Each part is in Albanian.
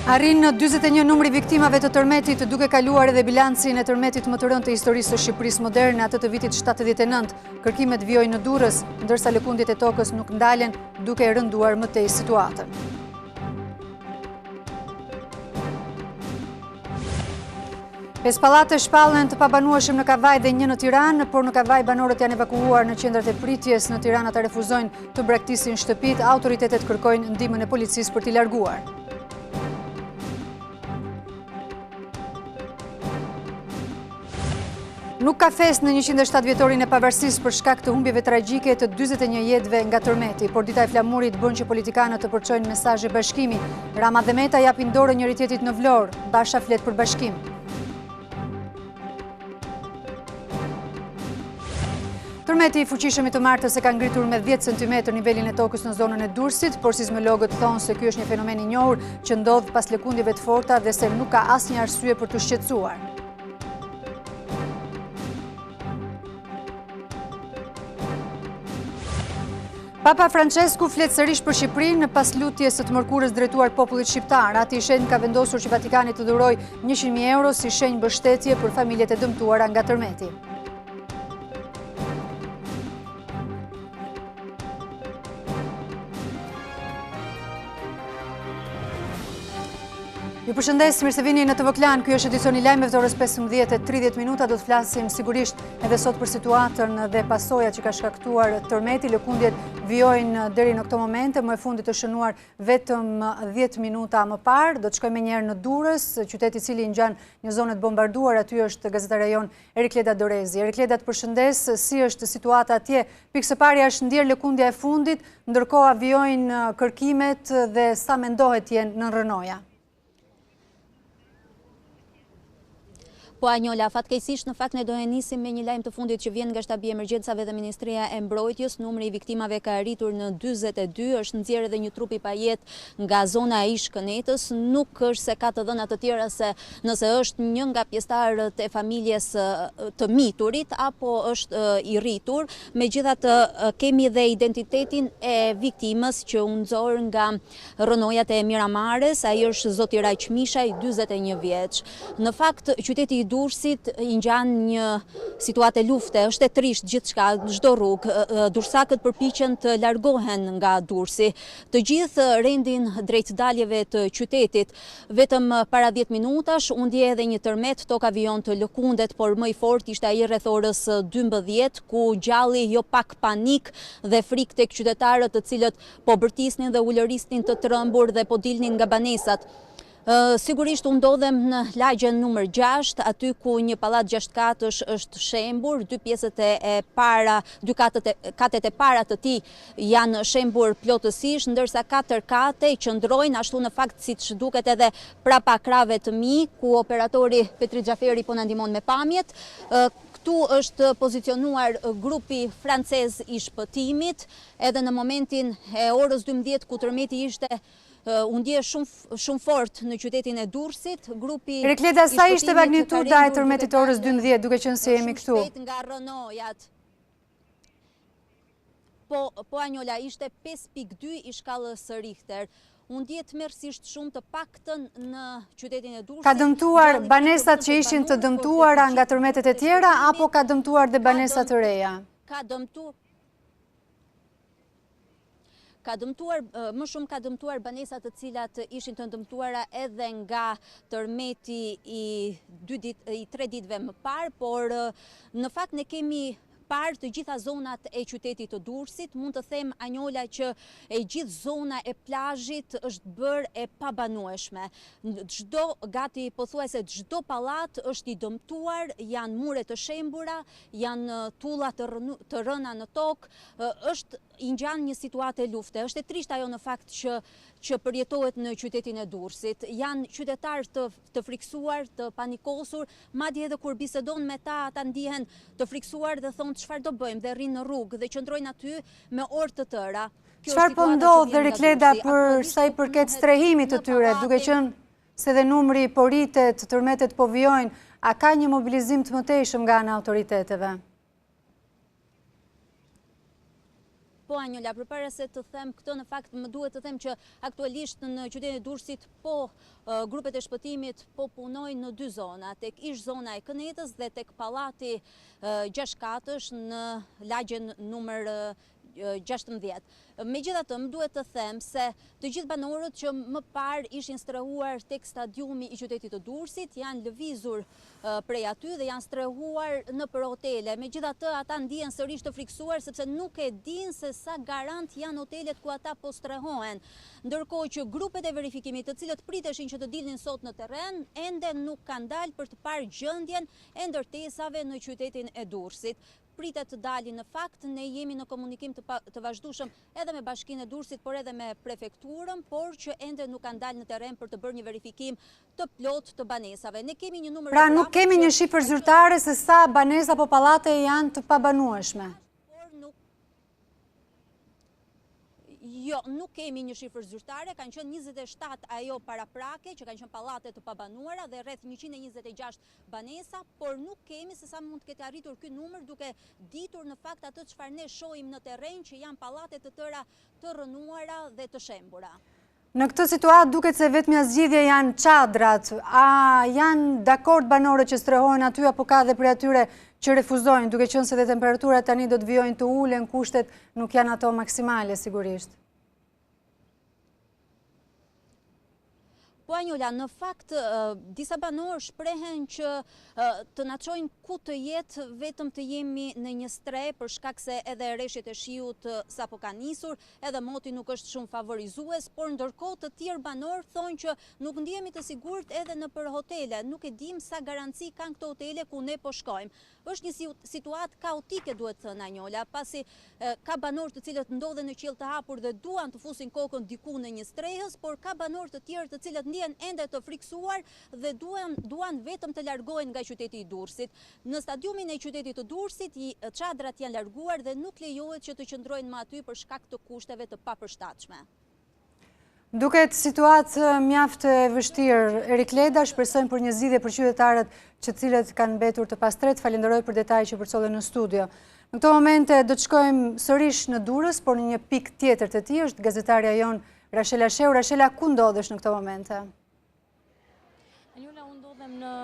Arrin në 41 numri viktimave të tërmetit, duke kaluar edhe bilancin e tërmetit më të rënd të historisë së Shqipërisë moderne, atë të vitit 79. Kërkimet vjojnë në Durrës, ndërsa lëkundjet e tokës nuk ndalen, duke e rënduar më tej situatën. Pesë pallate shpallen të pabanueshëm në Kavaj dhe një në Tiranë, por në Kavaj banorët janë evakuuar në qendrat e pritjes, në Tiranë ata refuzojnë të braktisin shtëpitë, autoritetet kërkojnë ndihmën e policisë për t'i larguar. Nuk ka fest në 107 vjetorin e pavarësisë për shkak të humbjeve tragjike të 41 jetëve nga tërmeti, por dita e flamurit bën që politikanët të përçojnë mesazhe bashkimi. Rama dhe Meta japin dorë njëri tjetrit në Vlorë, Basha flet për bashkim. Tërmeti i fuqishëm i të martës e ka ngritur me 10 cm nivelin e tokës në zonën e Durrësit, por sismologët thonë se ky është një fenomen i njohur që ndodh pas lëkundjeve të forta dhe se nuk ka asnjë arsye për të shqetësuar. Papa Francesku flet sërish për Shqipërinë pas lutjes së të mërkurës drejtuar popullit shqiptar. Ati i shenjtë ka vendosur që Vatikani të dhurojë 100.000 euro si shenjë mbështetje për familjet e dëmtuara nga tërmeti. Ju përshëndes, mirë se vini në TV Klan. Ky është edicioni lajmeve të orës 15:30. Do të flasim sigurisht edhe sot për situatën dhe pasojat që ka shkaktuar tërmeti. Lëkundjet vijojnë deri në këto momente, më e fundit të shënuar vetëm 10 minuta më parë. Do të shkojmë njëherë në Durrës, qyteti i cili ngjan një zonë të bombarduar. Aty është gazetari jon Erikleda Dorezi. Erikleda, të përshëndes, si është situata atje? Pikë së pari është ndjer lëkundja e fundit, ndërkohë vijojnë kërkimet dhe sa mendohet jenë në rrënoja. Po Anjola, fatkeqësisht në fakt ne do e nisim me një lajm të fundit që vjen nga shtabi i emergjencave dhe Ministria e Mbrojtjes. Numri i viktimave ka arritur në 42, është nxjerrë edhe një trup i pajet nga zona e Ish-Kënetës. Nuk është se ka të dhëna të tjera se nëse është një nga pjesëtarët e familjes të miturit apo është i rritur. Megjithatë kemi dhe identitetin e viktimës që u nxor nga rrënojat e Miramares. Ai është zoti Raq Mishaj, 41 vjeç. Në fakt qyteti i Durrësit i ngjan një situatë lufte, është e trisht gjithçka, çdo rrugë. Durrësakët përpiqen të largohen nga Durrësi. Të gjithë rendin drejt daljeve të qytetit. Vetëm para 10 minutash u ndje edhe një tërmet, toka vijon të lëkundet, por më i fortë ishte ai rreth orës 12, ku gjalli jo pak panik dhe frikë tek qytetarët, të cilët po bërtisnin dhe ulërisnin të trembur dhe po dilnin nga banesat. Sigurisht u ndodhem në lagjen numër 6, aty ku një pallat 6 katësh është shembur, dy pjesët e para, dy katet e para të tij janë shembur plotësisht, ndërsa 4 kate qëndrojnë ashtu në fakt siç duket edhe prapa krave të mi, ku operatori Petri Xhaferi po na ndihmon me pamjet. Këtu është pozicionuar grupi francez i shpëtimit, edhe në momentin e orës 12 ku tërmeti ishte u ndje shumë fort në qytetin e Durrësit, grupi Erikleda, sa ishte magnituda e tërmetit orës 12, duke qenë se jemi këtu? Nga rrënojat. Po Anjola, ishte 5.2 i shkallës Richter. U ndje tmerrsisht shumë, të paktën në qytetin e Durrësit. Ka dëmtuar banesat që ishin të dëmtuara nga tërmetet e tjera, apo ka dëmtuar dhe banesat të reja? Më shumë ka dëmtuar banesat të cilat ishin të dëmtuara edhe nga tërmeti i 3 ditëve më parë, por në fakt ne kemi parë të gjitha zonat e qytetit të Durrësit. Mund të them, Anjola, që e gjithë zona e plazhit është bërë e pabanueshme. Gati pothuajse çdo pallat është i dëmtuar, janë mure të shembura, janë tulla të rëna në tokë, i ngjan një situatë lufte. Është e trisht ajo në fakt që përjetohet në qytetin e Durrësit. Janë qytetarë të friksuar, të panikosur, madje edhe kur bisedon me ta, ata ndihen të friksuar dhe thonë çfarë do bëjmë, dhe rrinë në rrugë dhe qëndrojnë aty me orë të tëra. Çfarë po ndodh, Erikleda, për sa i përket strehimit të tyre, duke qenë se dhe numri po rritet, tërmetet po vijojnë, a ka një mobilizim të mëtejshëm nga ana autoriteteve? Po Anjola, përpara se të them këtë, në fakt më duhet të them që aktualisht në qytetin e Durrësit grupet e shpëtimit po punojnë në dy zona, tek ish zona e Kënetës dhe tek pallati 6 katësh në lagjen numër 16. Megjithatë, më duhet të them se të gjithë banorët që më parë ishin strehuar tek stadiumi i qytetit të Durrësit janë lëvizur prej aty dhe janë strehuar nëpër hotele. Megjithatë, ata ndihen sërish të friksuar sepse nuk e dinë se sa garant janë hotelet ku ata po strehohen. Ndërkohë që grupet e verifikimit, të cilët priteshin që të dilnin sot në terren, ende nuk kanë dalë për të parë gjendjen e ndërtesave në qytetin e Durrësit. Pritet të dalin në fakt, ne jemi në komunikim të vazhdueshëm edhe me Bashkinë e Durrësit, por edhe me prefekturën, por që ende nuk kanë dalë në terren për të bërë një verifikim të plot të banesave. Ne kemi një numër. Pra nuk kemi një shifër zyrtare se sa banesa apo pallate janë të pabanueshme. Jo, nuk kemi një shifër zyrtare, kanë qenë 27 ajo paraprake që kanë qenë pallate të pabanuara dhe rreth 126 banesa, por nuk kemi se sa mund të ketë arritur ky numër duke ditur në fakt atë çfarë ne shohim në terren që janë pallate të tëra të rënuara dhe të shembura. Në këtë situatë duket se vetmja zgjidhje janë çadrat. A janë dakord banorët që strehohen aty apo ka dhe për atyre që refuzojnë, duke qenë se dhe temperaturat tani do të vijojnë të ulen, kushtet nuk janë ato maksimale sigurisht? Po Anjola, në fakt, disa banorë shprehen që të na çojnë ku të jetë, vetëm të jemi në një stre për shkak se edhe rreshjet e shiut sapo kanë nisur, edhe moti nuk është shumë favorizues, por ndërkohë të tjerë banorë thonë që nuk ndihemi të sigurt edhe nëpër hotele, nuk e dim sa garanci kanë këto hotele ku ne po shkojmë. Është një situatë kaotike, duhet thënë Anjola, pasi ka banorë të cilët ndodhen në qiell të hapur dhe duan të fusin kokën diku në një strehës, por ka banorë të tjerë të cilët ndihen ende të friksuar dhe duan vetëm të largohen nga qyteti i Durrësit. Në stadiumin e qytetit të Durrësit, çadrat janë larguar dhe nuk lejohet që të qëndrojnë më aty për shkak të kushteve të papërshtatshme. Duket situatë mjaft e vështirë. Erik Leda, shpresojmë për një zgjidhje për qytetarët që cilët kanë mbetur të pastret. Falenderoj për detajet që përcollen në studio. Në këto momente do të shkojmë sërish në Durrës, por në një pikë tjetër të tij është gazetarja jon Rashela Sheu. Rashela, ku ndodhesh në këto momente? Anjola, unë ndodhem në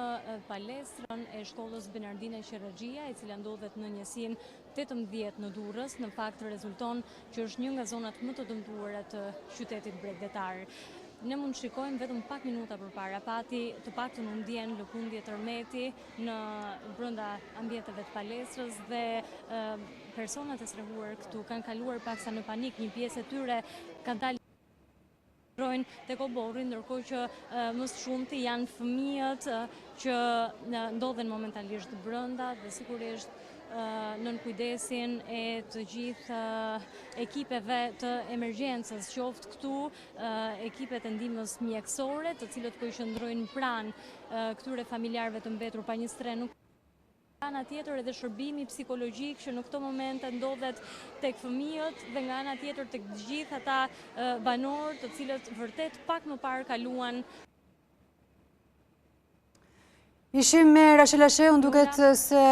palestrën e shkollës Benardine Qerrexhia, e cila ndodhet në njësinë 18 në Durrës. Në fakt rezulton që është një nga zonat më të dëmtuara të qytetit bregdetar. Ne mund të shikojmë vetëm pak minuta përpara pati të paktën u ndjen lëkundje tërmeti në brenda ambienteve të palestrës dhe personat e strehuar këtu kanë kaluar paksa në panik. Një pjesë e tyre kanë dalë tek oborri, ndërkohë që më së shumti janë fëmijët që ndodhen momentalisht brenda dhe sigurisht nën kujdesin e të gjithë ekipeve të emergjencës, qoftë këtu ekipet e ndihmës mjekësore, të cilët po i qëndrojnë pranë këtyre familjarëve të mbetur pa një stre. Nuk ana tjetër edhe shërbimi psikologjik që në këto momente ndodhet tek fëmijët dhe nga ana tjetër tek të gjithë ata banorë të cilët vërtet pak më parë kaluan. Ishim me Rashela Sheu, duket se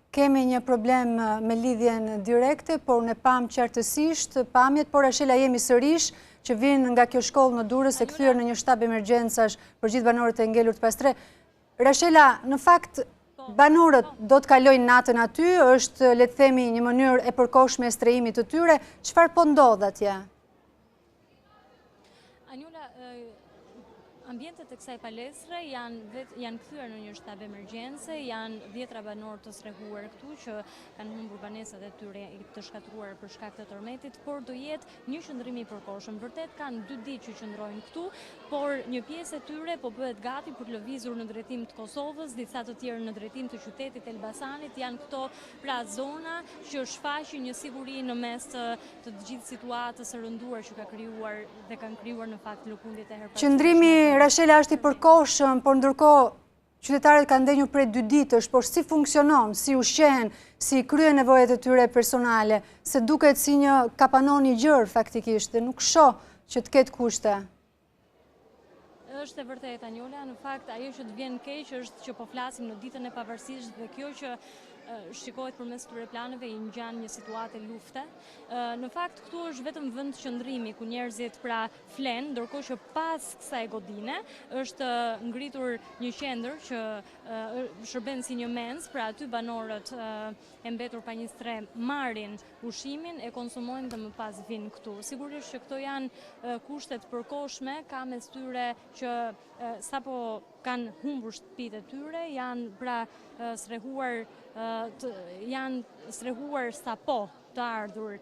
kemi një problem me lidhjen direkte, por ne pam qartësisht pamjet, por Rashela jemi sërish që vinë nga kjo shkollë në Durrës e kthyer në një shtab emergjencash për gjithë banorët e ngelur të pastre. Rashela, në fakt banorët do të kalojnë natën aty, është le të themi një mënyrë e përkohshme e strehimit të tyre. Çfarë po ndodh atje? Anjola, ambientet e kësaj palestre janë kthyer në një shtab emergjence, janë 10 banorë të strehuar këtu që kanë humbur banesat e tyre të shkatruar për shkak të tërmetit, por do jetë një qëndrim i përkohshëm. Vërtet kanë 2 ditë që qëndrojnë këtu, por një pjesë e tyre po bëhet gati për të lëvizur në drejtim të Kosovës, disa të tjerë në drejtim të qytetit të Elbasanit. Janë këto pra zona që shfaqin një siguri në mes të gjithë situatës së rënduar që ka krijuar dhe kanë krijuar në fakt lëkundjet e herpasme. Qëndrimi, Rashela, është i përkohshëm, por ndërkohë qytetarët kanë ndenjur prej 2 ditësh, por si funksionon, si ushqehen, si kryen nevojat e tyre personale, se duket si një kapanon i gjerë faktikisht dhe nuk shoh që të ketë kushte. është e vërtetë, Anjola. Në fakt, ajo që të vjen keq është që po flasim në ditën e pavarësisë dhe kjo që shikohet përmes këtyre planeve i ngjan një situatë lufte. Në fakt, këtu është vetëm vend qëndrimi ku njerëzit pra flen, ndërkohë që pas kësaj godine është ngritur një qendër që shërben si një mens, pra aty banorët e mbetur pa një stre marrin ushimin, e konsumojnë dhe më pas vinë këtu. Sigurisht që këto janë kushtet përkohshme, ka mes tyre që sapo kanë humbur shtëpitë e tyre, janë pra strehuar sapo të ardhur.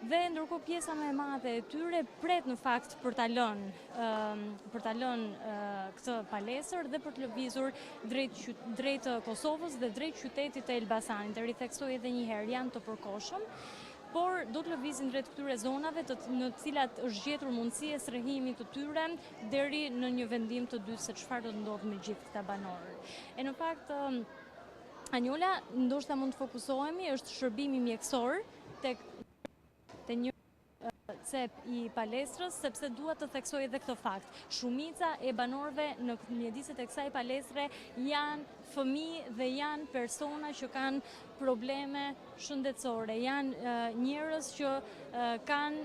Dhe ndërkohë pjesa më e madhe e tyre pret në fakt për ta lënë këtë palestër dhe për të lëvizur drejt Kosovës dhe drejt qytetit të Elbasanit. Të ritheksoj edhe një herë, janë të përkohshëm, por do të lëvizin drejt këtyre zonave në cilat është gjetur mundësi e strehimit të tyre deri në një vendim të dytë se çfarë do të ndodhë me gjithë këta banorë. E në fakt, Anjola, ndoshta mund të fokusohemi, është shërbimi mjekësor tek një cep i palestrës, sepse dua të theksoj edhe këtë fakt. Shumica e banorëve në mjediset e kësaj palestre janë fëmijë dhe janë persona që kanë probleme shëndetësore, janë njerëz që kanë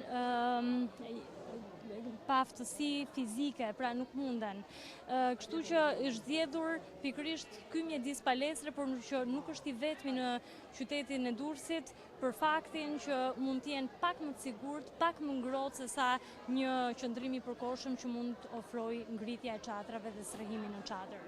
paaftësi fizike, pra nuk munden. Kështu që është zgjedhur pikërisht ky mjedis palestre, por që nuk është i vetmi në qytetin e Durrësit, për faktin që mund të jenë pak më të sigurt, pak më ngrohtë se sa një qëndrim i përkohshëm që mund të ofrojë ngritja e çadrave dhe strehimi në çadër.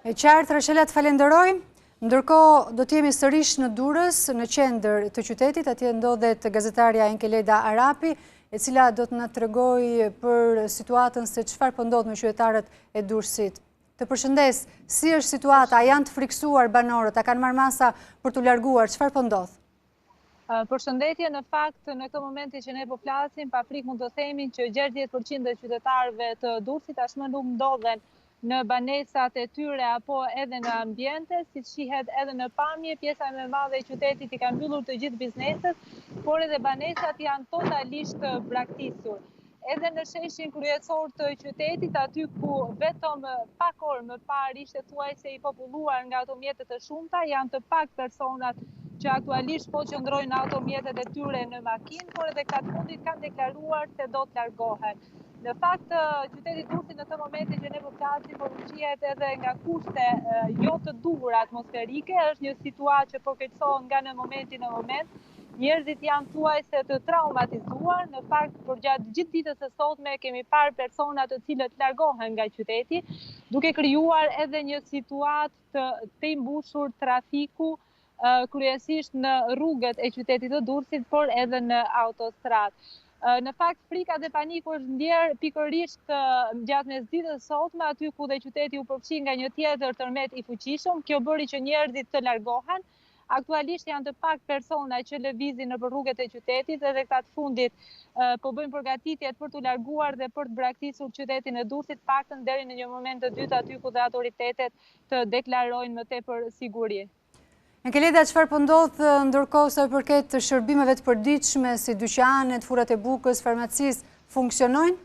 E qartë, Rashela, të falenderoj. Ndërkohë, do t'jemi sërish në Durrës, në qendër të qytetit, atje ndodhet gazetarja Enkeleda Arapi, e cila do të na tregoj për situatën se çfarë po ndodh me qytetarët e Durrësit. Të përshëndes, si është situata, a janë të friksuar banorët, a kanë marrë masa për t'u larguar, çfarë po ndodh? Përshëndetje, në fakt, në këtë momenti që ne po flasim, pa frikë mund të themi që 60% e qytetarëve të Durrësit tashmë nuk ndodhen në banesat e tyre apo edhe në ambiente, si shihet edhe në pamje, pjesa më e madhe e qytetit i kanë mbyllur të gjithë bizneset, por edhe banesat janë totalisht braktisur. Edhe në sheshin kryesor të qytetit, aty ku vetëm pak orë më parë ishte thuajse i populluar nga automjetet të shumta, janë të pak personat që aktualisht po qëndrojnë automjetet e tyre në makinë, por edhe këta fundit kanë deklaruar se do të largohen. Në fakt, qyteti Durrësit në këtë momenti që ne po flasim, po shihet edhe nga kushte jo të duhur atmosferike, është një situatë që po keqësohet nga në momenti në moment. Njerëzit janë thuajse të traumatizuar, në fakt për gjatë gjithë ditës së sotme kemi parë persona të cilët largohen nga qyteti, duke krijuar edhe një situatë të mbushur trafiku kryesisht në rrugët e qytetit të Durrësit, por edhe në autostradë. Në fakt, frika dhe paniku është ndjerë pikërisht gjatë mesditës sotme, aty ku dhe qyteti u përfshi nga një tjetër tërmet i fuqishëm, kjo bëri që njerëzit të largohen. Aktualisht janë të pak persona që lëvizin në rrugët e qytetit, edhe këta të fundit po bëjnë përgatitjet për të larguar dhe për të braktisur qytetin e Durrësit, paktën deri në një moment të dytë aty ku dhe autoritetet të deklarojnë më tepër siguri. Enkeleda, çfarë po ndodh ndërkohë sa i përket të shërbimeve të përditshme si dyqanet, furrat e bukës, farmacisë, funksionojnë?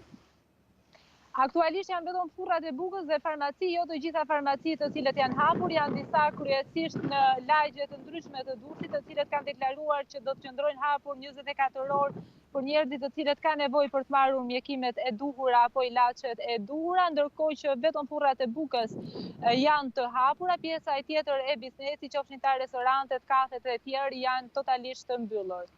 Aktualisht janë vetëm furrat e bukës dhe farmaci, jo të gjitha farmacitë të cilët janë hapur, janë disa kryesisht në lagje të ndryshme të Durrësit, të cilët kanë deklaruar që do të qëndrojnë hapur 24 orë për njerëzit të cilët kanë nevojë për të marrur mjekimet e duhura apo ilaçet e duhura, ndërkohë që vetëm furrat e bukës janë të hapura, pjesa e tjetër e biznesit, qofshin ta restorantet, kafet e tjerë, janë totalisht të mbyllur.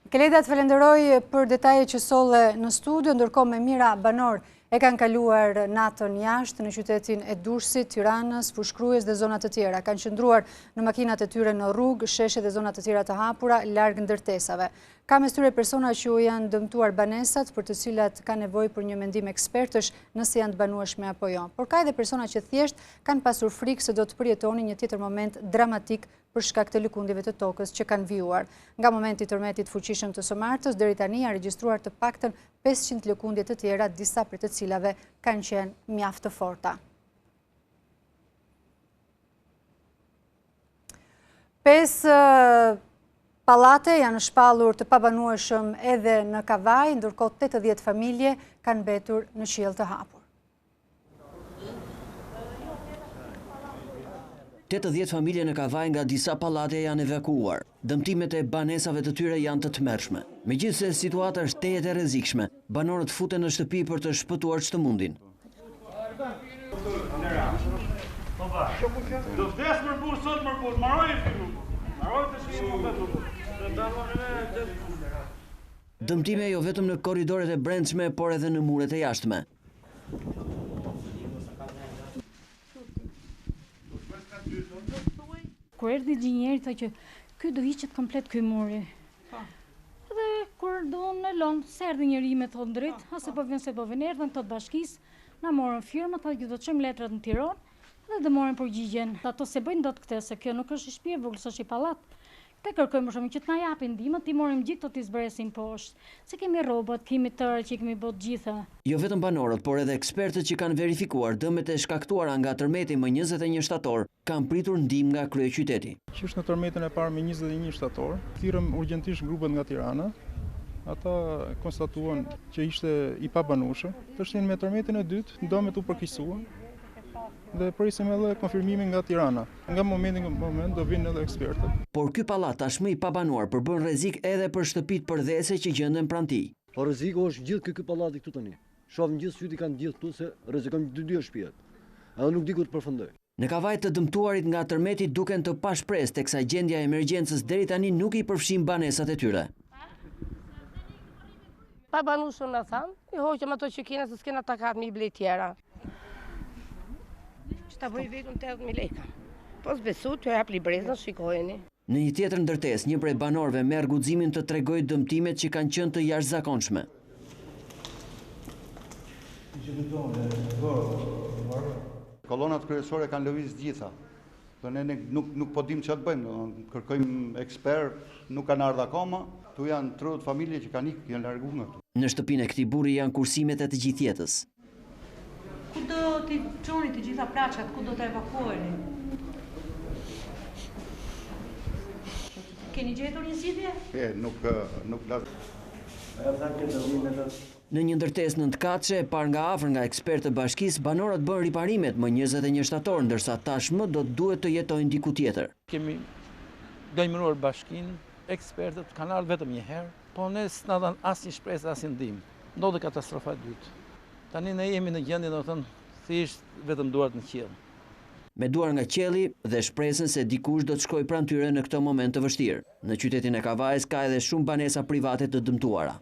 Enkeleda, të falenderoj për detajet që solle në studio, ndërkohë me mira banor e kanë kaluar natën jashtë në qytetin e Durrësit, Tiranës, Fushkruajës dhe zonat të tjera. Kanë qëndruar në makinat e tyre në rrugë, sheshe dhe zonat të tjera të hapura, larg ndërtesave. Ka mes tyre persona që u janë dëmtuar banesat, për të cilat ka nevojë për një mendim ekspertësh nëse janë të banueshme apo jo. Por ka edhe persona që thjesht kanë pasur frikë se do të përjetonin një tjetër moment dramatik për shkak të lëkundjeve të tokës që kanë vijuar. Nga momenti i tërmetit fuqishëm të së martës, deri tani janë regjistruar të paktën 500 lëkundje të tjera, disa prej të cilave kanë qenë mjaft të forta. 5 pallate janë shpallur të pabanueshëm edhe në Kavaj, ndërkohë 80 familje kanë mbetur në qiell të hapur. 80 familje në kavaj nga disa pallate janë evakuuar. Dëmtimet e banesave të tyre janë të tmerrshme. Megjithse situata është tejet e rrezikshme, banorët futen në shtëpi për të shpëtuar ç'të mundin. Do vdes më burr sot më burr, marroj fillu. Marroj të shihim më. Dëmtime jo vetëm në korridoret e brendshme, por edhe në muret e jashtme. Kur erdhi gjinjeri tha që ky do hiqet komplet ky muri. Dhe kur do në lon, se erdhi njëri me thotë drejt, ase po vjen se po vjen, erdhën tot bashkisë, na morën firma, tha që do të çojmë letrat në Tiranë dhe do morën përgjigjen. Ato se bëjnë dot këtë, se kjo nuk është shtëpi e vogël, është i pallat. Te kërkojmë më shumë që të na japin ndihmë, ti morim gjithë të zbresin poshtë. Se kemi rrobat, kemi tërë që kemi bot gjitha. Jo vetëm banorët, por edhe ekspertët që kanë verifikuar dëmet e shkaktuara nga tërmeti më 21 shtator, kanë pritur ndihmë nga kryeqyteti. Qysh në tërmetin e parë me 21 shtator, thirrëm urgjentisht grupet nga Tirana. Ata konstatuan që ishte i pabanueshëm. Tashin me tërmetin e dytë, ndomet u përkeqësuan. Dhe presim edhe konfirmimin nga Tirana. Nga momenti në moment do vinë edhe ekspertët. Por ky pallat tashmë i pabanuar përbën rrezik edhe për shtëpitë përdhese që gjenden pranë tij. Po rreziku është gjithë ky pallati këtu tani. Shohim gjithë syti kanë gjithë këtu se rrezikojmë dy shtëpiat. Edhe nuk di ku të përfundoj. Në kavaj të dëmtuarit nga tërmeti duken të pashpresë teksa gjendja e emergjencës deri tani nuk i përfshin banesat e tyre. Pabanueshëm na thanë, i hoqëm ato që kena se s'kena takat me i blej tjera. Ta bëj vetëm 80.000 lekë. Po s'besu, të jap librezën, shikojeni. Në një tjetër ndërtesë, një prej banorëve merr guximin të tregojë dëmtimet që kanë qenë të jashtëzakonshme. Kolonat kryesore kanë lëviz gjitha. Do ne nuk po dim çfarë të bëjmë, kërkojmë ekspert, nuk kanë ardhur akoma. Tu janë 30 familje që kanë ikë, janë larguar nga këtu. Në shtëpinë e këtij burri janë kursimet e të gjithë jetës. Ku do t'i çoni të gjitha plaçat, ku do të evakuoheni? Keni gjetur një zgjidhje? Nuk las. Në një ndërtesë nëntkatshe e parë nga afër nga ekspertë të bashkisë, banorët bën riparimet më 21 shtator, ndërsa tashmë do të duhet të jetojnë diku tjetër. Kemi gajmëruar bashkinë, ekspertët kanë ardhur vetëm një herë, po ne s'na dhan asnjë shpresë, asnjë ndihmë. Ndodhi katastrofa e dytë. Tani ne jemi në gjendje, do të thënë, thjesht vetëm duart në qiell. Me duar nga qielli dhe shpresën se dikush do të shkojë pranë tyre në këtë moment të vështirë. Në qytetin e Kavajës ka edhe shumë banesa private të dëmtuara.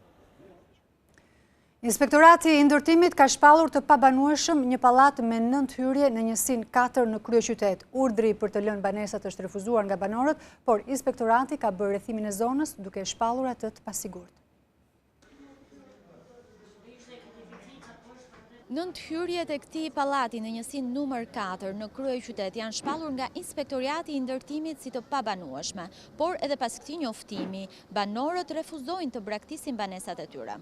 Inspektorati i ndërtimit ka shpallur të pabanueshëm një pallat me 9 hyrje në njësinë 4 në kryeqytet. Urdhri për të lënë banesat është refuzuar nga banorët, por inspektorati ka bërë rrethimin e zonës duke shpallur atë të pasigurt. 9 hyrjet e këtij pallati në njësinë numër 4 në kryeqytet janë shpallur nga Inspektorati i ndërtimit si të pabanueshme, por edhe pas këtij njoftimi, banorët refuzojnë të braktisin banesat e tyre.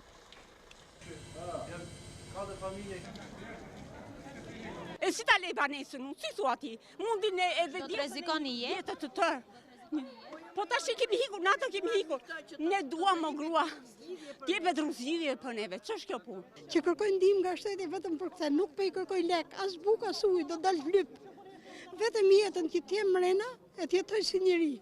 E si ta lej banesën, si thua ti? Mundin edhe do të rrezikoni jetët të tërë. Po tash kemi hikur, natë kemi hikur. Ne duam o grua. T'jepet rrugëzidhje për neve. Ç'është kjo punë? Që kërkoj ndihmë nga shteti vetëm për këtë, nuk po i kërkoj lek, as bukë as ujë, do dal lyp. Vetëm jetën që t'jem mrena e t'jetoj si njeri.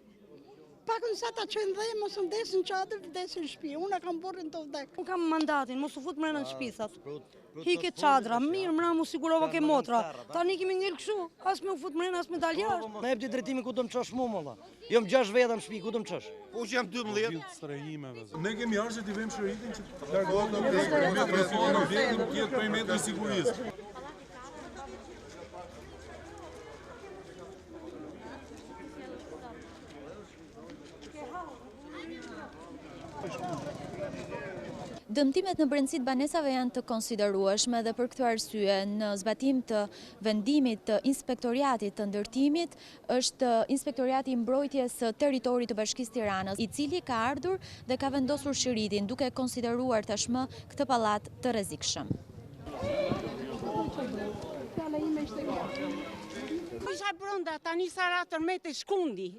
Pakën sa ta çojnë dhe mos vdesin çadër, vdesin në shtëpi. Unë kam borën të vdek. Unë kam mandatin, mos u fut mrena në shtëpi, thot. Hike çadra, mirë, mra mu sigurova ke motra. Tani kemi ngel kështu, as me u fut mrena, as me dal jashtë. Na jep ti drejtimin ku do më çosh mua molla. Jam 6 veta në shtëpi, ku do më çosh? Po jam 12. Ne kemi ardhur që t'i vëmë shëritin që largohet nga vetë për metri sigurisë. Dëmtimet në brendësitë banesave janë të konsiderueshme dhe për këtë arsye në zbatim të vendimit të Inspektoriatit të ndërtimit është Inspektoriati i Mbrojtjes së Territorit të Bashkisë Tiranës, i cili ka ardhur dhe ka vendosur shëritin duke konsideruar tashmë këtë pallat të rrezikshëm. Isha brenda tani sa ra tërmet e shkundi.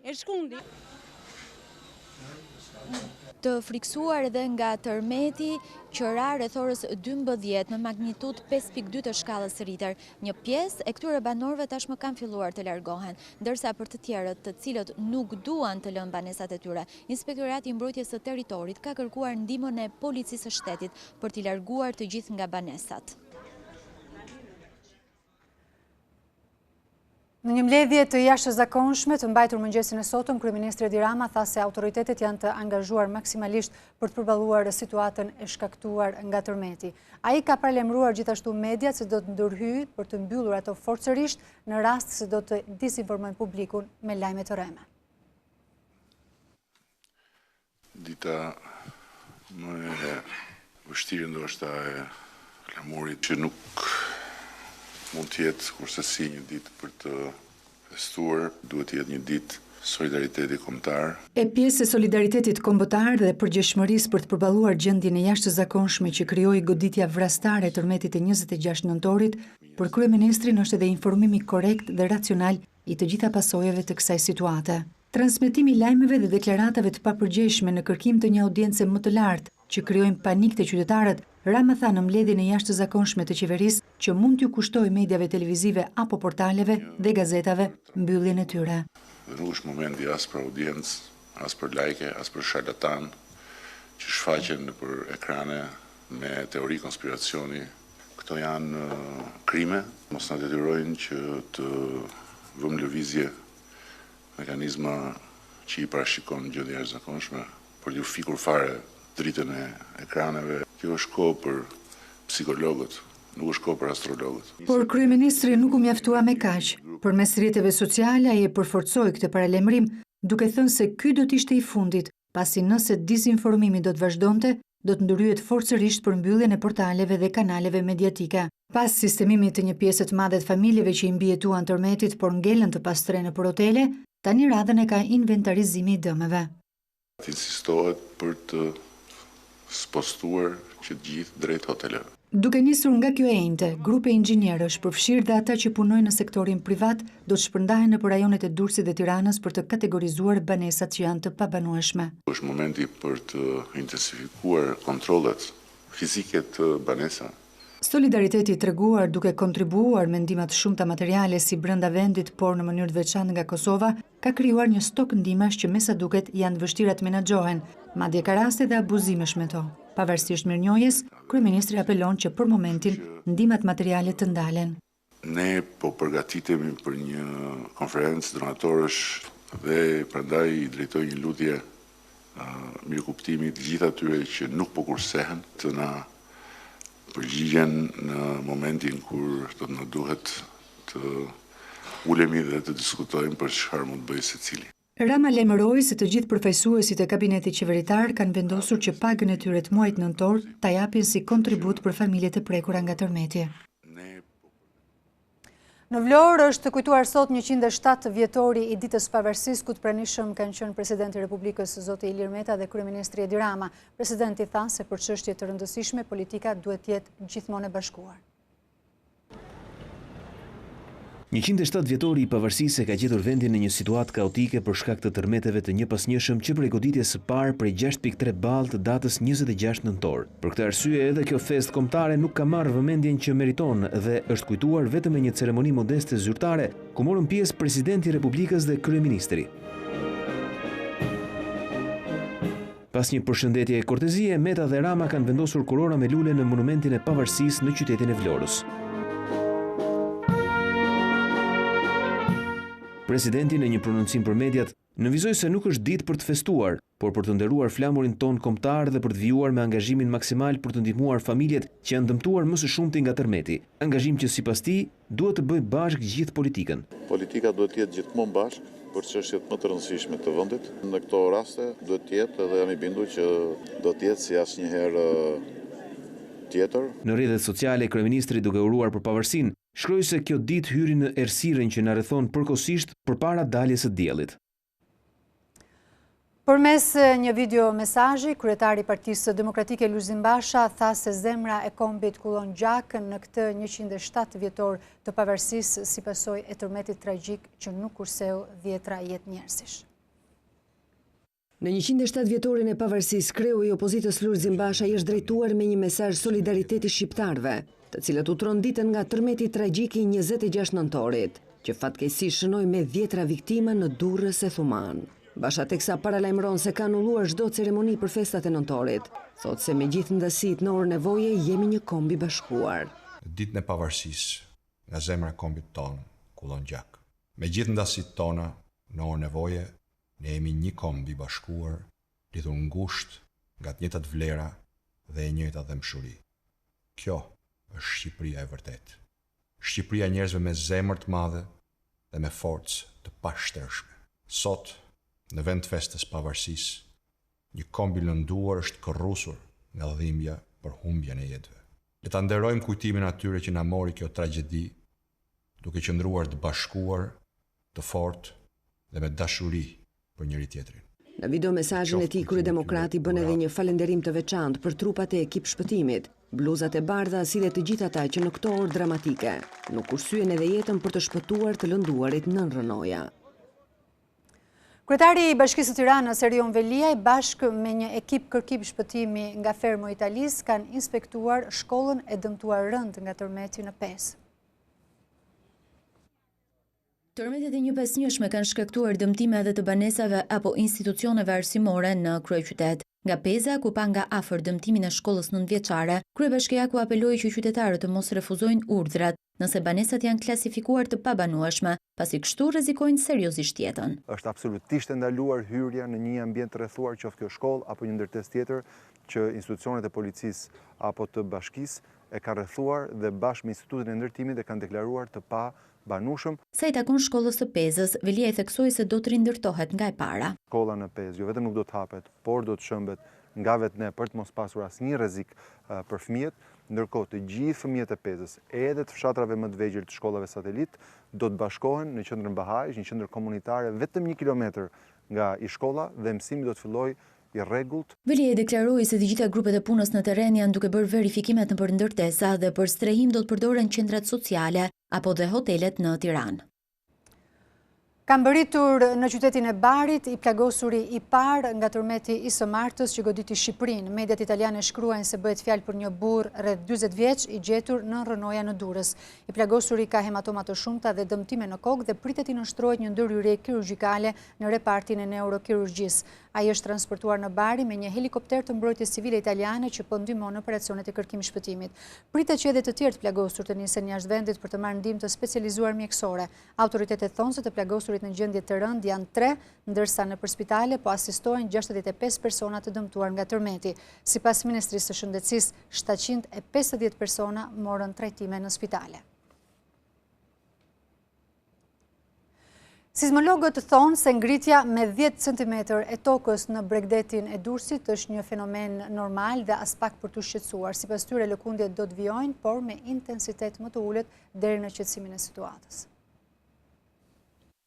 të friksuar edhe nga tërmeti që ra rreth orës 12 me magnitud 5.2 të shkallës Richter. Një pjesë e këtyre banorëve tashmë kanë filluar të largohen, ndërsa për të tjerët, të cilët nuk duan të lënë banesat e tyre, Inspektorati i Mbrojtjes së Territorit ka kërkuar ndihmën e policisë së shtetit për t'i larguar të gjithë nga banesat. Në një mbledhje të jashtëzakonshme të mbajtur mëngjesin e sotëm, kryeministri Edi Rama tha se autoritetet janë të angazhuar maksimalisht për të përballuar situatën e shkaktuar nga tërmeti. Ai ka paralajmëruar gjithashtu mediat se do të ndërhyjë për të mbyllur ato forcërisht në rast se do të disinformojnë publikun me lajme të rreme. Dita më e vështirë ndoshta e flamurit që nuk mund të jetë kurse si një ditë për të festuar, duhet të jetë një ditë solidariteti kombëtar. E pjesë e solidaritetit kombëtar dhe përgjegjshmërisë për të përballuar gjendjen e jashtëzakonshme që krijoi goditja vrastare e tërmetit e 26 nëntorit, për kryeministrin është edhe informimi korrekt dhe racional i të gjitha pasojave të kësaj situate. Transmetimi i lajmeve dhe deklaratave të papërgjegjshme në kërkim të një audience më të lartë që krijojnë panik te qytetarët, Rama tha në mbledhjen e jashtëzakonshme të qeverisë që mund t'ju kushtojë mediave televizive apo portaleve dhe gazetave mbylljen e tyre. Dhe nuk është momenti as për audiencë, as për lajke, as për sharlatan që shfaqen nëpër ekrane me teori konspiracioni. Këto janë krime, mos na detyrojnë që të vëmë lëvizje mekanizma që i parashikon gjendje e jashtëzakonshme për t'ju fikur fare dritën e ekraneve. Kjo është kohë për psikologët, nuk është kohë për astrologët. Por kryeministri nuk u mjaftua me kaq. Përmes rrjeteve sociale ai e përforcoi këtë paralajmërim, duke thënë se ky do të ishte i fundit, pasi nëse dizinformimi do të vazhdonte, do të ndërhyet forcërisht për mbylljen e portaleve dhe kanaleve mediatike. Pas sistemimit të një pjesë të madhe të familjeve që i mbijetuan tërmetit por ngelën të pastrene për hotele, tani radhën e ka inventarizimi i dëmeve. Insistohet për të spostuar që të gjithë drejt hoteleve. Duke nisur nga kjo enjte, grupe inxhinierësh, përfshirë dhe ata që punojnë në sektorin privat, do të shpërndahen nëpër rajonet e Durrësit dhe Tiranës për të kategorizuar banesat që janë të pabanueshme. Është momenti për të intensifikuar kontrollet fizike të banesave. Solidariteti i treguar duke kontribuar me ndihma të shumta materiale si brenda vendit, por në mënyrë të veçantë nga Kosova, ka krijuar një stok ndihmash që me sa duket janë vështira të menaxhohen, madje ka raste dhe abuzimesh me to. Pavarësisht mirënjohjes, kryeministri apelon që për momentin ndihmat materiale të ndalen. Ne po përgatitemi për një konferencë donatorësh dhe prandaj i drejtoj një lutje mirëkuptimi të gjithë atyre që nuk po kursehen të na përgjigjen në momentin kur do të na duhet të ulemi dhe të diskutojmë për çfarë mund të bëjë secili. Rama lajmëroi se të gjithë përfaqësuesit e kabinetit qeveritar kanë vendosur që pagën e tyre të muajit nëntor ta japin si kontribut për familjet e prekura nga tërmeti. Në Vlorë është kujtuar sot 107 vjetori i ditës së pavarësisë, ku të pranishëm kanë qenë presidenti i Republikës zoti Ilir Meta dhe kryeministri Edi Rama. Presidenti tha se për çështje të rëndësishme politika duhet të jetë gjithmonë e bashkuar. 107 vjetori i pavarësisë ka gjetur vendin në një situatë kaotike për shkak të tërmeteve të njëpasnjëshëm që prej goditjes së parë prej 6.3 ball të datës 26 nëntor. Për këtë arsye edhe kjo festë kombëtare nuk ka marrë vëmendjen që meriton dhe është kujtuar vetëm me një ceremoni modeste zyrtare, ku morën pjesë presidenti i Republikës dhe kryeministri. Pas një përshëndetje kortezie, Meta dhe Rama kanë vendosur kurora me lule në monumentin e pavarësisë në qytetin e Vlorës. Presidenti në një prononcim për mediat nënvizoi se nuk është ditë për të festuar, por për të nderuar flamurin ton kombëtar dhe për të vijuar me angazhimin maksimal për të ndihmuar familjet që janë dëmtuar më së shumti nga tërmeti. Angazhim që sipas tij duhet të bëjë bashkë gjithë politikën. Politika duhet të jetë gjithmonë bashkë për çështjet më të rëndësishme të vendit. Në këto raste duhet të jetë dhe jam i bindur që do të jetë si asnjëherë tjetër. Në rrjetet sociale, kryeministri duke uruar për pavarësinë, shkroi se kjo ditë hyri në errësirën që na rrethon përkohësisht përpara daljes së diellit. Përmes një video mesazhi, kryetari i Partisë Demokratike Lulzim Basha tha se zemra e kombit kullon gjak në këtë 107 vjetor të pavarësisë si pasojë e tërmetit tragjik që nuk kurseu 10 jetë njerëzish. Në 107 vjetorin e pavarësisë, kreu i opozitës Lulzim Basha i është drejtuar me një mesazh solidariteti shqiptarëve, të cilët u tronditën nga tërmeti tragjik i 26 nëntorit, që fatkeqësisht shënoi me 10 viktima në Durrës e Thuman. Basha teksa paralajmëron se ka anulluar çdo ceremoni për festat e nëntorit, thotë se me gjithë ndësitë në orë nevoje jemi një komb i bashkuar. Ditën e pavarësisë, nga zemra e kombit ton, kullon gjak. Me gjithë ndësitë tona në orë nevoje, ne jemi një komb i bashkuar, lidhur ngushtë nga të njëjtat vlera dhe e njëjta dëmshuri. Kjo është Shqipëria e vërtetë. Shqipëria e njerëzve me zemër të madhe dhe me forcë të pashtershme. Sot, në vend të festës pavarësisë, një komb i lënduar është korrusur nga dhimbja për humbjen e jetëve. Le ta nderojmë kujtimin atyre që na mori kjo tragjedi, duke qëndruar të bashkuar, të fortë dhe me dashuri për njëri tjetrin. Në video mesazhin e tij kryedemokrati bën edhe një falënderim të veçantë për trupat e ekip shpëtimit, bluzat e bardha si dhe të gjithë ata që në këto orë dramatike nuk kursyen edhe jetën për të shpëtuar të lënduarit nën rënoja. Kryetari i Bashkisë së Tiranës, Erion Veliaj, bashkë me një ekip kërkim shpëtimi nga Fermo Italis, kanë inspektuar shkollën e dëmtuar rënd nga tërmeti në Pesë. Tërmetet e 151-shme kanë shkaktuar dëmtime edhe të banesave apo institucioneve arsimore në kryeqytet. Nga Peza, ku pa nga afër dëmtimin e shkollës 9-vjeçare, kryebashkiaku apeloi që qytetarët të mos refuzojnë urdhrat, nëse banesat janë klasifikuar të pabanueshme, pasi kështu rrezikojnë seriozisht jetën. Është absolutisht e ndaluar hyrja në një ambient të rrethuar, qoftë kjo shkollë apo një ndërtesë tjetër që institucionet e policisë apo të bashkisë e kanë rrethuar dhe bashkë me Institutin e Ndërtimit e kanë deklaruar të pabanueshëm. Sa i takon shkollës së Pezës, Velia i theksoi se do të rindërtohet nga e para. Shkolla në Pezë jo vetëm nuk do të hapet, por do të shëmbet nga vetë ne për të mos pasur asnjë rrezik për fëmijët, ndërkohë të gjithë fëmijët e Pezës, edhe të fshatrave më të vegjël të shkollave satelit, do të bashkohen në qendrën Bahajsh, një qendër komunitare vetëm 1 kilometër nga i shkolla dhe mësimi do të fillojë i rregullt. Velia i deklaroi se të gjitha grupet e punës në terren janë duke bërë verifikimet nëpër ndërtesa dhe për strehim do të përdoren qendrat sociale apo dhe hotelet në Tiranë. Kam bëritur në qytetin e Barit i plagosuri i parë nga tërmeti i së martës që goditi Shqipërinë. Mediat italiane shkruajnë se bëhet fjalë për një burr rreth 40 vjeç i gjetur në rënoja në Durrës. I plagosuri ka hematoma të shumta dhe dëmtime në kokë dhe pritet i nënshtrohet një ndërhyrje kirurgjikale në repartin e neurokirurgjisë. Ai është transportuar në Bari me një helikopter të mbrojtjes civile italiane që po ndihmon në operacionet e kërkim shpëtimit. Pritet që edhe të tjerë të plagosur të nisen jashtë vendit për të marrë ndihmë të specializuar mjekësore. Autoritetet thonë se të plagosurit në gjendje të rënd janë 3, ndërsa në përspitale po asistohen 65 persona të dëmtuar nga tërmeti. Sipas Ministrisë së Shëndetësisë, 750 persona morën trajtime në spitale. Sismologët thonë se ngritja me 10 cm e tokës në Bregdetin e Durrësit është një fenomen normal dhe as pak për të shqetësuar. Sipas tyre lëkundjet do të vijojnë, por me intensitet më të ulët deri në qetësimin e situatës.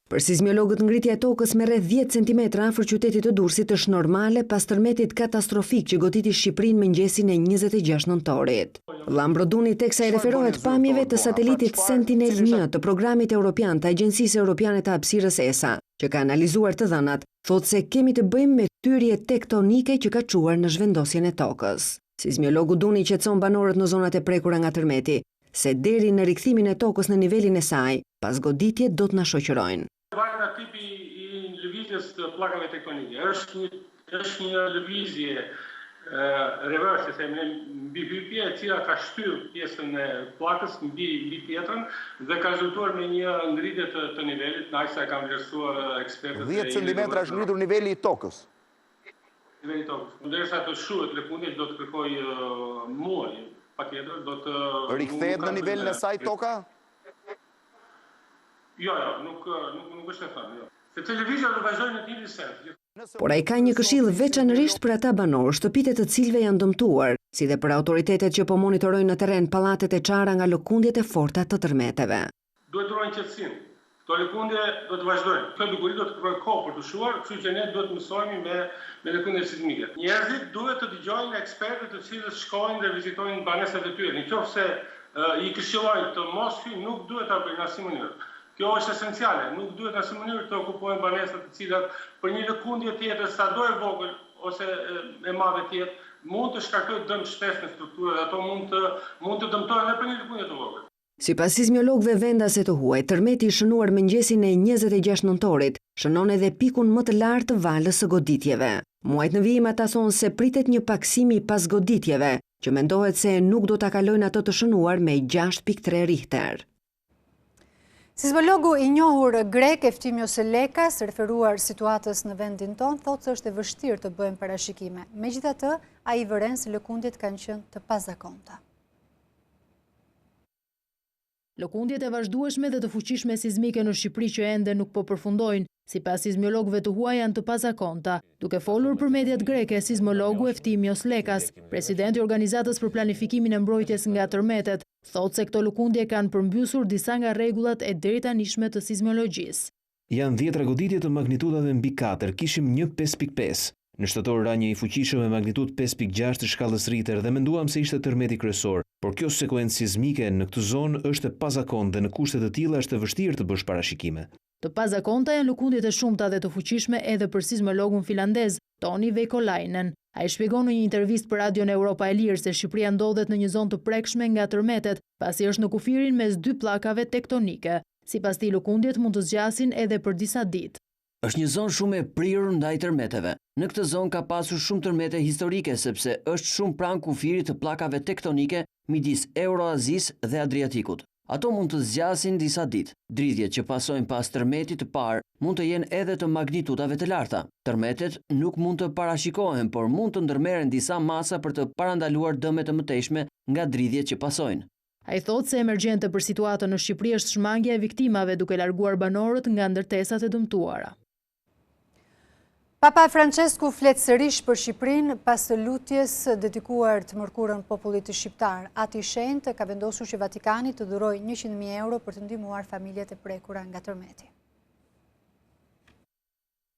Për sismologët ngritja e tokës me rreth 10 cm afër qytetit të Durrësit është normale pas tërmetit katastrofik që goditi Shqipërinë mëngjesin e 26 nëntorit. Lambroduni teksa i referohet pamjeve të satelitit Sentinel-1 të programit europian të Agjencisë Europiane të Hapësirës ESA, që ka analizuar të dhënat, thotë se kemi të bëjmë me thyrje tektonike që ka çuar në zhvendosjen e tokës. Sismologu Duni qetëson banorët në zonat e prekura nga tërmeti, se deri në rikthimin e tokës në nivelin e saj, pas goditjet do të na shoqërojnë. Vajna tipi i lëvizjes të pllakave tektonike është një lëvizje reverse, se mbi hypje e cila ka shtyr pjesën e pllakës mbi tjetrën dhe ka rezultuar me një ngritje të nivelit, në aq sa e kanë vlerësuar ekspertët. 10 cm është ngritur niveli i tokës. Niveli i tokës. Ndërsa të shuhet lëkundja do të kërkoj muaj, patjetër do të rikthehet në nivelin e saj toka? Jo, nuk është e thënë, jo. Se televizja do vazhdojnë në tini sens. Por ai ka një këshill veçanërisht për ata banorë shtëpitë të cilëve janë dëmtuar, si dhe për autoritetet që po monitorojnë në terren pallatet e çara nga lëkundjet e forta të tërmeteve. Duhet të ruajnë qetësinë. Këto lëkundje do të vazhdojnë. Kjo dukuri do të kërkojë kohë për të shuar, kështu që ne duhet të mësohemi me lëkundjet sismike. Njerëzit duhet të dëgjojnë ekspertët të cilët shkojnë dhe vizitojnë banesat e tyre. Nëse i këshillojnë të mos hyjnë, nuk duhet ta bëjnë në asnjë mënyrë. Kjo është esenciale, nuk duhet në asnjë mënyrë të okupojnë banesat të cilat për një lëkundje tjetër sado e vogël ose e madhe tjetër mund të shkaktojë dëm shtesë në strukturë dhe ato mund të dëmtojnë edhe për një lëkundje të vogël. Sipas sismologëve vendase të huaj, tërmeti i shënuar mëngjesin e 26 nëntorit shënon edhe pikun më të lartë të valës së goditjeve. Muajt në vijim ata thonë se pritet një paksimi pas goditjeve, që mendohet se nuk do ta kalojnë ato të shënuar me 6.3 Richter. Sismologu i njohur grek Eftimios Lekas, referuar situatës në vendin tonë, thotë se është e vështirë të bëjmë parashikime. Megjithatë, ai vëren se lëkundjet kanë qenë të pazakonta. Lëkundjet e vazhdueshme dhe të fuqishme sismike në Shqipëri që ende nuk po përfundojnë, sipas sismologëve të huaj janë të pazakonta. Duke folur për mediat greke, sismologu Eftimios Lekas, presidenti i organizatës për planifikimin e mbrojtjes nga tërmetet, thotë se këto lëkundje kanë përmbysur disa nga rregullat e deritanishme të sismologjisë. Janë 10 goditje të magnitudave mbi 4, kishim një 5.5. Në shtator ra një i fuqishëm me magnitud 5.6 të shkallës Richter dhe menduam se ishte tërmeti kryesor, por kjo sekuencë sismike në këtë zonë është e pazakontë dhe në kushte të tilla është e vështirë të bësh parashikime. Të pazakonta janë lëkundjet e shumta dhe të fuqishme edhe për sismologun finlandez Toni Veikolainen. Ai shpjegon në një intervistë për Radion Europa e Lirë se Shqipëria ndodhet në një zonë të prekshme nga tërmetet, pasi është në kufirin mes dy pllakave tektonike. Sipas tij, lëkundjet mund të zgjasin edhe për disa ditë. Është një zonë shumë e prirur ndaj tërmeteve. Në këtë zonë ka pasur shumë tërmete historike sepse është shumë pranë kufirit të pllakave tektonike midis Euroazisë dhe Adriatikut. Ato mund të zgjasin disa ditë. Dridhjet që pasojnë pas tërmetit të parë mund të jenë edhe të magnitudave të larta. Tërmetet nuk mund të parashikohen, por mund të ndërmerren disa masa për të parandaluar dëmet të mëtejshme nga dridhjet që pasojnë. Ai thotë se emergjente për situatën në Shqipëri është shmangja e viktimave duke larguar banorët nga ndërtesat e dëmtuara. Papa Francesku flet sërish për Shqipërinë pas së lutjes dedikuar të mërkurën popullit të shqiptar. Ati i shenjtë ka vendosur që Vatikani të dhurojë 100.000 euro për të ndihmuar familjet e prekura nga tërmeti.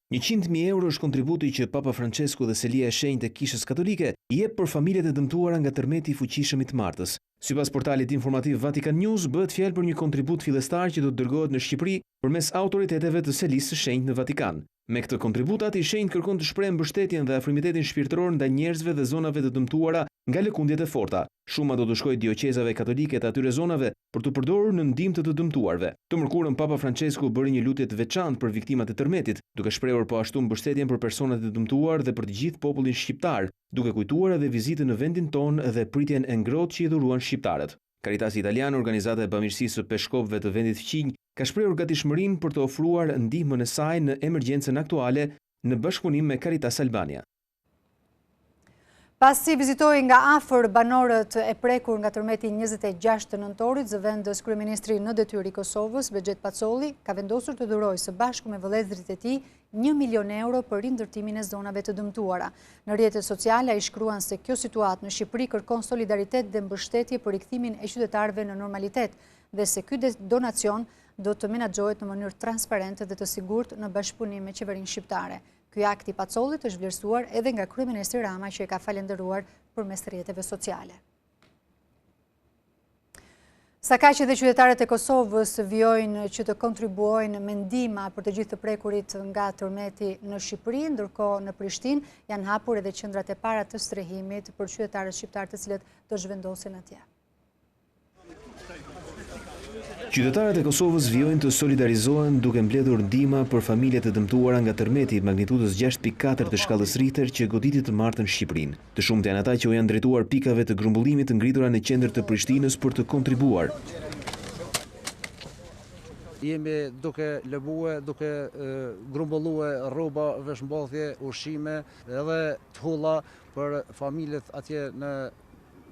100.000 euro është kontributi që Papa Francesku dhe Selia e Shenjtë e Kishës Katolike i jep për familjet e dëmtuara nga tërmeti i fuqishëm i të martës. Sipas portalit informativ Vatican News, bëhet fjalë për një kontribut fillestar që do të dërgohet në Shqipëri përmes autoriteteve të Selisë së Shenjtë në Vatikan. Me këtë kontribut, Ati i Shenjtë kërkon të shprehë mbështetjen dhe afrimitetin shpirtëror ndaj njerëzve dhe zonave të dëmtuara nga lëkundjet e forta. Shuma do të shkojë dioqezave katolike të atyre zonave për të përdorur në ndihmë të dëmtuarve. Të mërkurën Papa Francesku bëri një lutje të veçantë për viktimat e tërmetit, duke shprehur po ashtu mbështetjen për personat e dëmtuar dhe për të gjithë popullin shqiptar, duke kujtuar edhe vizitën në vendin tonë dhe pritjen e ngrohtë që i dhuruan shqiptarët. Caritas Italiane, organizata e bamirësisë së peshkopëve të vendit fqinj, ka shprehur gatishmërinë për të ofruar ndihmën e saj në emergjencën aktuale në bashkëpunim me Caritas Albania. Pasi vizitoi nga afër banorët e prekur nga tërmeti 26 të nëntorit, zëvendës kryeministri në detyrë i Kosovës, Begjet Pacolli, ka vendosur të dhurojë së bashku me vëllezërit e tij 1 milion euro për rindërtimin e zonave të dëmtuara. Në rrjetet sociale ai shkruan se kjo situatë në Shqipëri kërkon solidaritet dhe mbështetje për rikthimin e qytetarëve në normalitet dhe se ky donacion do të menaxhohet në mënyrë transparente dhe të sigurt në bashkëpunim me qeverinë shqiptare. Ky akt i Pacollit është vlerësuar edhe nga kryeministri Rama që e ka falendëruar përmes rrjeteve sociale. Sa kaq edhe qytetarët e Kosovës vijojnë që të kontribuojnë me ndihma për të gjithë të prekurit nga tërmeti në Shqipëri, ndërkohë në Prishtinë janë hapur edhe qendrat e para të strehimit për qytetarët shqiptar të cilët do zhvendosen atje. Qytetarët e Kosovës vijojnë të solidarizohen duke mbledhur ndihma për familjet e dëmtuara nga tërmeti magnitudës 6.4 të shkallës Richter që goditi të martën Shqipërinë. Të shumtë janë ata që u janë drejtuar pikave të grumbullimit të ngritura në qendër të Prishtinës për të kontribuar. Jemi duke lëbue, duke grumbullue rroba, veshmbathje, ushqime edhe t'hulla për familjet atje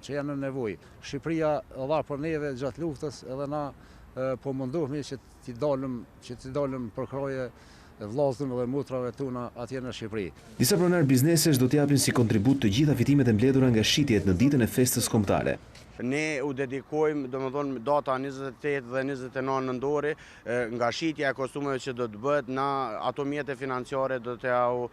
që janë në nevojë. Shqipëria dha për neve gjatë luftës edhe na po mundohemi që t'i dalëm për kraje vllazëve dhe motrave tona atje në Shqipëri. Disa pronar biznesesh do t'japin si kontribut të gjitha fitimet e mbledhura nga shitjet në ditën e festës kombëtare. Ne u dedikojmë, domethënë data 28 dhe 29 nëntori, nga shitja e kostumeve që do të bëhet, na ato mjete financiare do t'ja u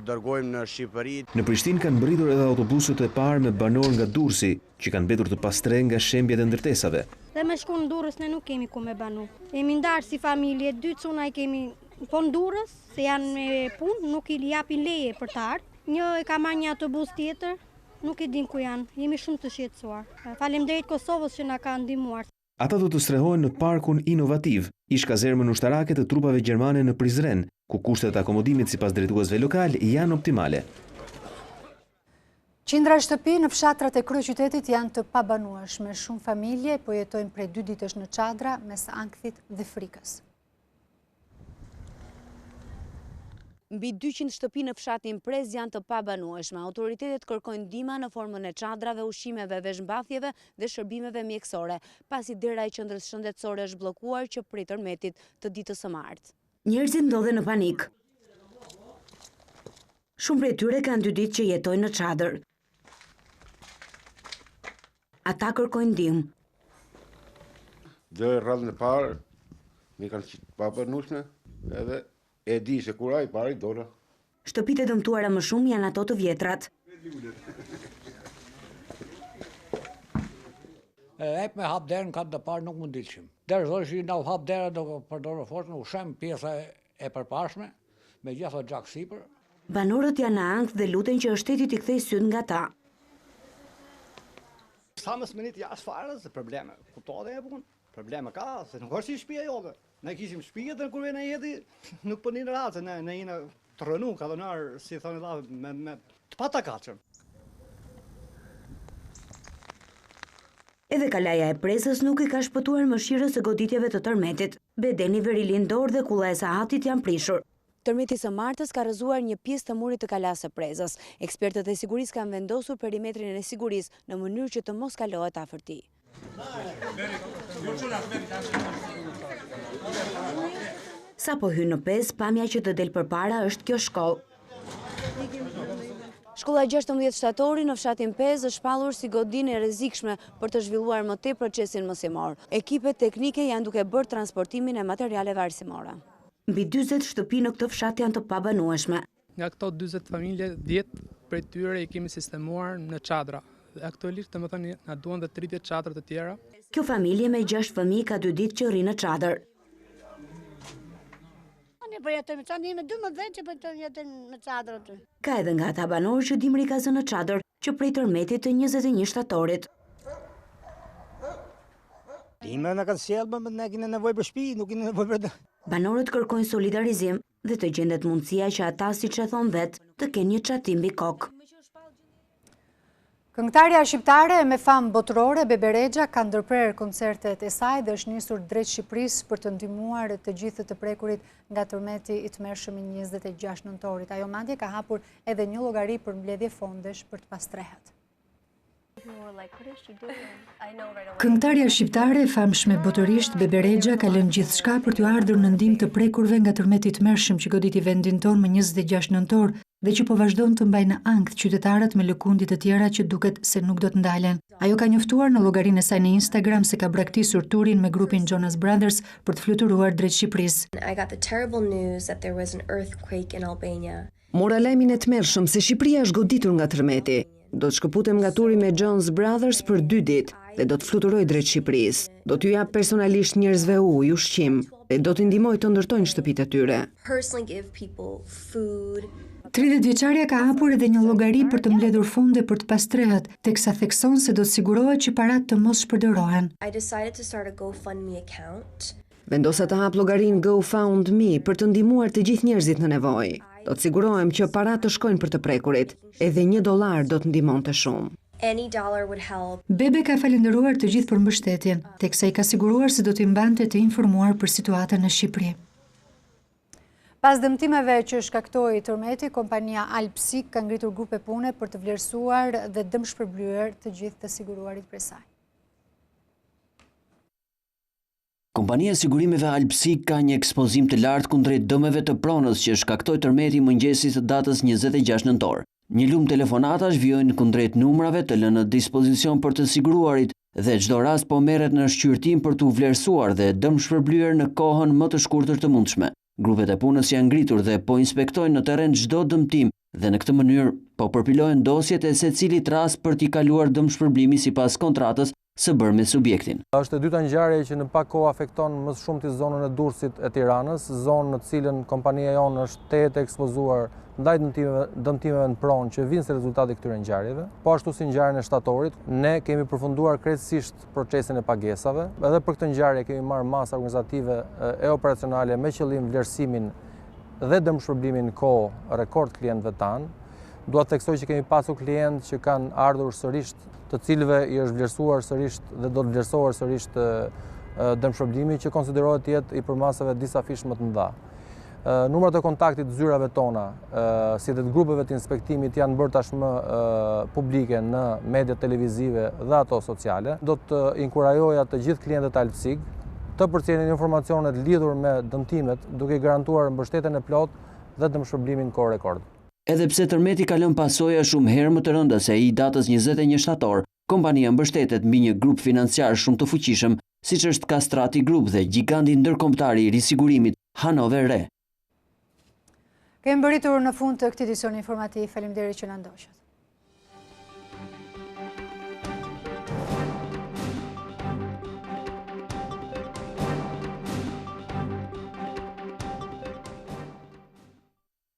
dërgojmë në Shqipëri. Në Prishtinë kanë mbërritur edhe autobusët e parë me banor nga Durrësi, që kanë mbetur të pastre nga shembjet e ndërtesave. Dhe me shku në Durrës ne nuk kemi ku me banu. Jemi ndarë si familje, dy cuna i kemi po në Durrës, se janë me punë, nuk i japin leje për të ardhur. Një e ka marrë një autobus tjetër. Nuk e dim ku janë, jemi shumë të shqetësuar. Faleminderit Kosovës që na ka ndihmuar. Ata do të strehohen në parkun inovativ, ish kazermën ushtarake të trupave gjermane në Prizren, ku kushtet e akomodimit sipas drejtuesve lokal janë optimale. Qindra shtëpi në fshatrat e kryeqytetit janë të pabanueshme. Shumë familje po jetojnë prej 2 ditësh në çadra mes ankthit dhe frikës. Mbi 200 shtëpi në fshatin Prez janë të pabanueshme. Autoritetet kërkojnë ndihmë në formën e çadrave, ushqimeve, veshmbathjeve dhe shërbimeve mjekësore, pasi dera e qendrës shëndetësore është bllokuar që prej tërmetit të ditës së martë. Njerëzit ndodhen në panik. Shumë prej tyre kanë 2 ditë që jetojnë në çadër. Ata kërkojnë ndihmë. Dhe radhën e parë, mi kanë qenë pabanueshme, edhe e di se kur ai pari dora. Shtëpitë e dëmtuara më shumë janë ato të vjetrat. Ep me hap derën katë të parë nuk mund dilshim. Derë që na u hap dera do përdorë forcën, u shem pjesa e përpashme, me gjitha gjak sipër. Banorët janë në ankth dhe luten që shteti t'i kthejë syt nga ta. Sa më smenit jashtë fare, se probleme. Kuptove e punë, probleme ka, se nuk është si shtëpia jote. Ne kishim shtëpi dhe kur vjen jeti, nuk po ninë rahat, ne jena të rënu, ka dhënar, si thonë dha, me të patakatshëm. Edhe kalaja e Prezës nuk i ka shpëtuar mëshirës së goditjeve të tërmetit. Bedeni Verilindor dhe kulla e Sahatit janë prishur. Tërmeti së martës ka rrëzuar një pjesë të murit të kalasë së Prezës. Ekspertët e sigurisë kanë vendosur perimetrin e sigurisë në mënyrë që të mos kalohet afër tij. Sa po hyn në pes, pamja që të del përpara është kjo shkollë. Shkolla 16 shtatori në fshatin Pez është shpallur si godinë e rrezikshme për të zhvilluar më tej procesin mësimor. Ekipet teknike janë duke bërë transportimin e materialeve arsimore. Mbi 40 shtëpi në këtë fshat janë të pabanueshme. Nga këto 40 familje, 10 prej tyre i kemi sistemuar në çadra. Aktualisht të më thënë na duan dhe 30 çadra të tjera. Kjo familje me 6 fëmijë ka 2 ditë që rri në çadër. Ne po jetojmë çadër, jemi 12 që po jetojmë në çadër aty. Ka edhe nga ata banorë që dimri ka zënë në çadër që prej tërmetit të 21 shtatorit. Dimra na kanë sjellë, ne kemi nevojë për shtëpi, nuk kemi nevojë për. Banorët kërkojnë solidarizim dhe të gjendet mundësia që ata, siç e thon vet, të kenë një çatim mbi kokë. Këngëtarja shqiptare me famë botërore, Bebe Rexha, ka ndërprer koncertet e saj dhe është nisur drejt Shqipërisë për të ndihmuar të gjithë të prekurit nga tërmeti i tmerrshëm i 26 nëntorit. Ajo madje ka hapur edhe një llogari për mbledhje fondesh për të pastrehet. Këngëtarja shqiptare e famshme botërisht Bebe Rexha ka lënë gjithçka për t'u ardhur në ndihmë të prekurve nga tërmeti i tmerrshëm që goditi vendin tonë më 26 nëntor dhe që po vazhdon të mbajnë në ankth qytetarët me lëkundje të tjera që duket se nuk do të ndalen. Ajo ka njoftuar në llogarinë e saj në Instagram se ka braktisur turin me grupin Jonas Brothers për të fluturuar drejt Shqipërisë. I got the terrible news that there was an earthquake in Albania. Mora lajmin e tmerrshëm se Shqipëria është goditur nga tërmeti. Do të shkëputem nga turi me Jonas Brothers për 2 ditë dhe do të fluturoj drejt Shqipërisë. Do t'ju jap personalisht njerëzve ujë, ushqim dhe do t'i ndihmoj të ndërtojnë shtëpitë e tyre. Personally give people food. 30 vjeçaria ka hapur edhe një llogari për të mbledhur fonde për të pastrehet, teksa thekson se do të sigurohet që parat të mos shpërdoren. I decided to start a GoFundMe account. Vendosa të hap llogarinë GoFundMe për të ndihmuar të gjithë njerëzit në nevojë. Do të sigurohem që parat të shkojnë për të prekurit. Edhe $1 do të ndihmonte shumë. Any dollar would help. Bebe ka falendëruar të gjithë për mbështetjen, teksa i ka siguruar se do t'i mbante të informuar për situatën në Shqipëri. Pas dëmtimeve që shkaktoi tërmeti, kompania Alpsik ka ngritur grupe pune për të vlerësuar dhe dëmshpërblyer të gjithë të siguruarit prej saj. Kompania e sigurimeve Alpsik ka një ekspozim të lartë kundrejt dëmeve të pronës që shkaktoi tërmeti i mëngjesit të datës 26 nëntor. Një lumë telefonatash vijojnë kundrejt numrave të lënë në dispozicion për të siguruarit dhe çdo rast po merret në shqyrtim për të vlerësuar dhe dëmshpërblyer në kohën më të shkurtër të mundshme. Grupet e punës janë ngritur dhe po inspektojnë në terren çdo dëmtim dhe në këtë mënyrë po përpilohen dosjet e secilit rast për t'i kaluar dëmshpërblimi sipas kontratës së bërë me subjektin. Është e dyta ngjarje që në pak kohë afekton më shumë të zonën e Durrësit e Tiranës, zonë në cilën kompania jonë është tetë ekspozuar ndaj dëmtimeve në pronë që vinë si rezultati këtyre ngjarjeve. Po ashtu si ngjarjen e shtatorit, ne kemi përfunduar krejtësisht procesin e pagesave. Edhe për këtë ngjarje kemi marrë masa organizative e operacionale me qëllim vlerësimin dhe dëmshpërblimin në kohë rekord klientëve tanë. Dua të theksoj që kemi pasur klientë që kanë ardhur sërish, të cilëve i është vlerësuar sërish dhe do të vlerësohet sërish dëmshpërblimi që konsiderohet të jetë i përmasave disa fish më të mëdha. Numrat e kontaktit zyrave tona, si dhe të grupeve të inspektimit janë bërë tashmë publike në mediat televizive dhe ato sociale. Do të inkurajoja të gjithë klientët Alpsik të përcjellin informacionet lidhur me dëmtimet, duke garantuar mbështetjen e plotë dhe dëmshpërblimin kohë rekord. Edhe pse tërmeti ka lënë pasoja shumë herë më të rënda se ai i datës 21 shtator, kompania mbështetet mbi një grup financiar shumë të fuqishëm, siç është Kastrati Group dhe giganti ndërkombëtar i risigurimit Hanover Re. Kemi mbërritur në fund të këtij edicioni informativ. Faleminderit që na ndoqët.